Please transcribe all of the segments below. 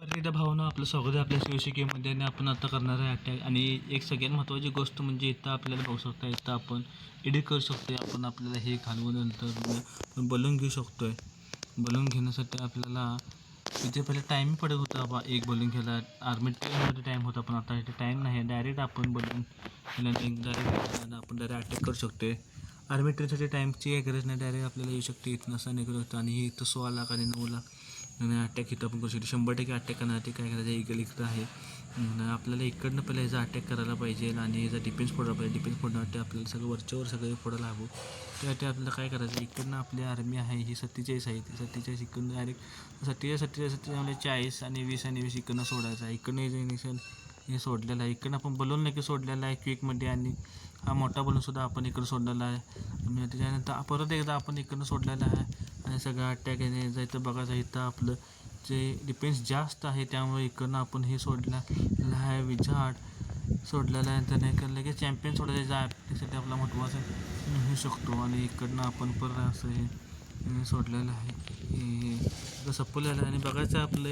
तर एकदा भावना आपलं स्वागत आहे आपल्या शिवशिकेमध्ये आणि आपण आता करणार आहे अटॅक. आणि एक सगळ्यात महत्त्वाची गोष्ट म्हणजे इथं आपल्याला बघू शकता, इथं आपण एडिट करू शकतो. आपण आपल्याला हे घालवून नंतर बलून घेऊ शकतो आहे. बलून घेण्यासाठी आपल्याला इथे पहिले टाईम पडत होता बा, एक बलून घ्यायला आर्मी ट्रेनमध्ये टाईम होता, पण आता इथे टाईम नाही. डायरेक्ट आपण बलून डायरेक्ट आपण डायरेक्ट अटॅक करू शकतो आहे. आर्मी ट्रेनसाठी टाईमची काही गरज नाही, डायरेक्ट आपल्याला येऊ शकते इथं असं नाही करू शकतो. आणि इथं 16 लाख आणि 9 लाख आणि अटॅक इथं आपण करू शकतो. 100% अटॅक करण्यासाठी काय करायचं, इकडे इकडं आहे आपल्याला इकडनं पहिला ह्याचा अटॅक करायला पाहिजे आणि ह्याचा डिफेन्स फोडायला पाहिजे. डिफेन्स फोडण्यासाठी आपल्याला सगळं वरच्यावर सगळे फोडायला हवं. त्यासाठी आपल्याला काय करायचं, इकडनं आपली आर्मी आहे ही 47 आहे, ती 47 इकडनं डायरेक्ट 47 म्हणजे 40 आणि 20 आणि 20 इकडनं सोडायचं आहे. इकडनं हे सोडलेलं आहे, इकडनं आपण बलून नाही सोडलेला आहे क्विकमध्ये, आणि हा मोठा बलूनसुद्धा आपण इकडं सोडलेला आहे. आणि त्याच्यानंतर परत एकदा आपण इकडनं सोडलेला आहे आणि सगळं अटॅक येणे जायचं बघायचं. इथं आपलं जे डिफेन्स जास्त आहे त्यामुळे इकडनं आपण हे सोडलेलं आहे, विझार्ड सोडलेला आहे. तर नाही लगेच चॅम्पियन सोडायचं आहे, त्यासाठी आपला महत्त्वाचं घेऊ शकतो. आणि इकडनं आपण परत असं हे सोडलेलं आहे, हे संपवलेलं आहे. आणि बघायचं आपलं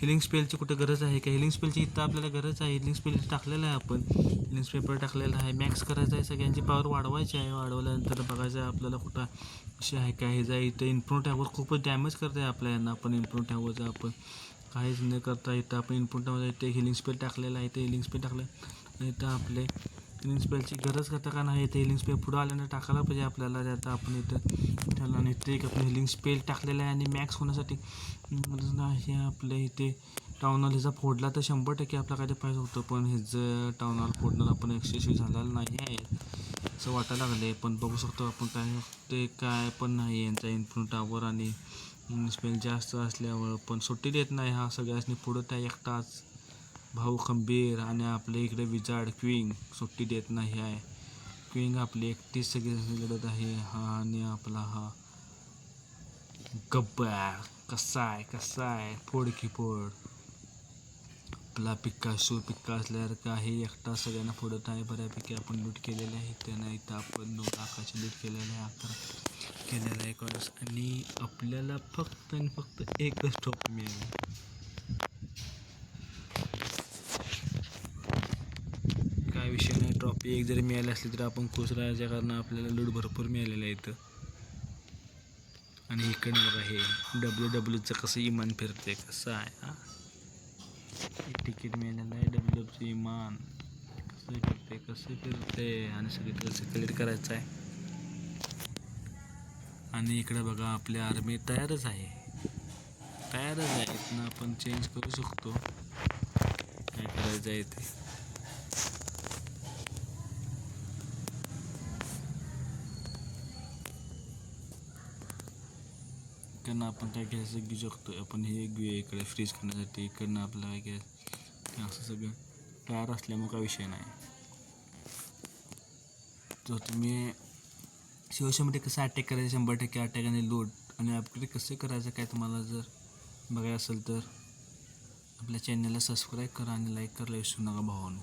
हिलिंग स्पेलची कुठं गरज आहे का, हिलिंग स्पेलची इथं आपल्याला गरज आहे. हिलिंग स्पेल टाकलेलं आहे, आपण हिलिंग स्पेल टाकलेलं आहे. मॅक्स करायचं आहे, सगळ्यांची पॉवर वाढवायची आहे. वाढवल्यानंतर बघायचं आहे आपल्याला कुठं असे आहे काय, हे जाय इथं इन्फ्रंट टॅवर खूपच डॅमेज करत आहे आपल्याला. आपण इन्फ्रंट टॅवरचं आपण काहीच न करता इथं आपण इन्फ्रंट टॅवर इथे हिलिंग स्पेल टाकलेलं आहे. इथं हिलिंग स्पेल टाकलं आणि इथं आपले हिलिंग स्पेलची गरज करता का नाही, इथे हिलिंग स्पेल पुढं आल्यानं टाकायला पाहिजे आपल्याला. आता आपण इथं ठेवलं आणि इथे एक आपण हिलिंग स्पेल टाकलेलं आहे. आणि मॅक्स होण्यासाठी हे आपलं इथे टाऊन हॉल ह्याचा फोडला तर 100% आपल्याला काय ते पाहिजे होतं, पण ह्याचं टाऊन हॉल फोडणं आपण यशस्वी झालेलं नाही आहे असं वाटायला लागले. पण बघू शकतो आपण काय ते काय पण नाही यांचा इन्फ्रंट टॉवर. आणि स्पेल जास्त असल्यावर पण सुट्टी देत नाही हा सगळ्यांनी. पुढं त्या एकटाच भाऊ खंबीर आणि आपल्या इकडे विजार्ड क्विंग सुट्टी देत नाही आहे. क्विंग आपली एकटीच सगळी लढत आहे. हा आणि आपला हा गब्बर कसा आहे फोड की फोड. आपला पिक्का असल्यावर काही एकटा सगळ्यांना फोडत आहे. बऱ्यापैकी आपण लूट केलेले आहे. त्यानं इथं आपण 9 लाखाची लूट केलेलं आहे, 11 केलेलं आहे कॉर्स. आणि आपल्याला फक्त आणि फक्त एकच ट्रॉफी मिळाली. काय विषय नाही, ट्रॉफी एक जरी मिळाली असली तरी आपण खुश राहायच्या, कारण आपल्याला लूट भरपूर मिळालेलं आहे इथं. आणि इकडनं बघा हे WWचं कसं इमान फिरते, कसं आहे हा तिकीट मिळालेलं आहे. WWचं इमान कसं फिरते आणि सगळं कसं क्लिअर करायचं आहे. आणि इकडे बघा आपली आर्मी तयारच आहे. इथनं आपण चेंज करू शकतो काय करायचं आहे ते. इकडनं आपण काय घ्यायचं घेऊ शकतो. आपण हे घेऊया इकडे फ्रीज करण्यासाठी. इकडनं आपलं काय घ्यायचं असं सगळं तयार असल्यामुळे काय विषय नाही. तर तुम्ही शिवसेनेमध्ये कसं अटॅक करायचं, 100% अटॅक आणि लूट आणि अपग्रेड कसं करायचं काय तुम्हाला जर बघायचं असेल तर आपल्या चॅनलला सबस्क्राईब करा आणि लाईक करायला विसरू नका भावांनो.